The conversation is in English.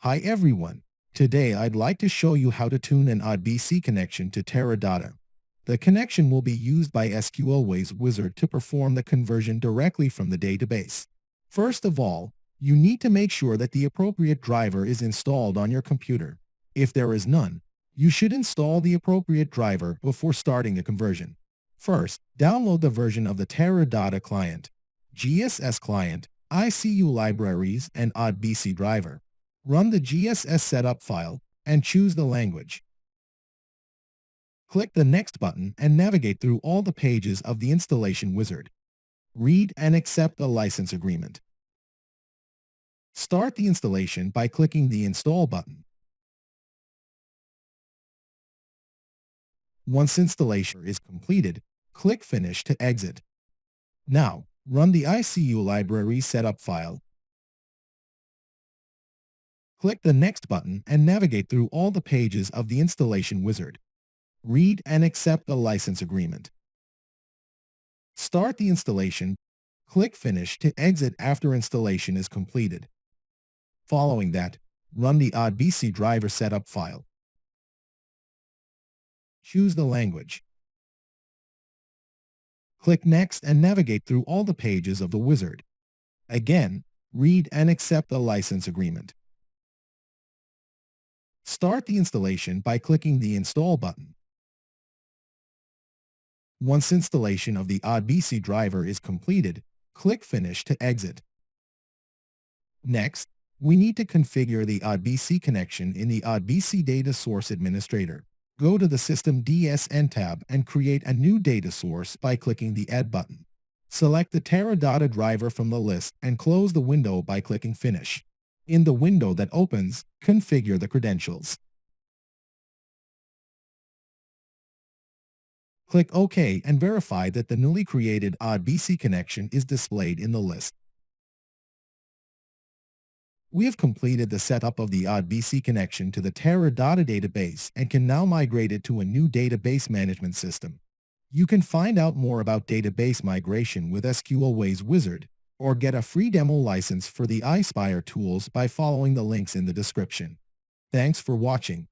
Hi everyone. Today I'd like to show you how to tune an ODBC connection to Teradata. The connection will be used by SQLWays Wizard to perform the conversion directly from the database. First of all, you need to make sure that the appropriate driver is installed on your computer. If there is none, you should install the appropriate driver before starting the conversion. First, download the version of the Teradata client, GSS client, ICU libraries, and ODBC driver. Run the GSS setup file and choose the language. Click the Next button and navigate through all the pages of the installation wizard. Read and accept the license agreement. Start the installation by clicking the Install button. Once installation is completed, click Finish to exit. Now, run the ICU library setup file. Click the Next button and navigate through all the pages of the installation wizard. Read and accept the license agreement. Start the installation. Click Finish to exit after installation is completed. Following that, run the ODBC driver setup file. Choose the language. Click Next and navigate through all the pages of the wizard. Again, read and accept the license agreement. Start the installation by clicking the Install button. Once installation of the ODBC driver is completed, click Finish to exit. Next, we need to configure the ODBC connection in the ODBC Data Source Administrator. Go to the System DSN tab and create a new data source by clicking the Add button. Select the Teradata driver from the list and close the window by clicking Finish. In the window that opens, configure the credentials. Click OK and verify that the newly created ODBC connection is displayed in the list. We have completed the setup of the ODBC connection to the Teradata database and can now migrate it to a new database management system. You can find out more about database migration with SQLWays Wizard, or get a free demo license for the iSpire tools by following the links in the description. Thanks for watching.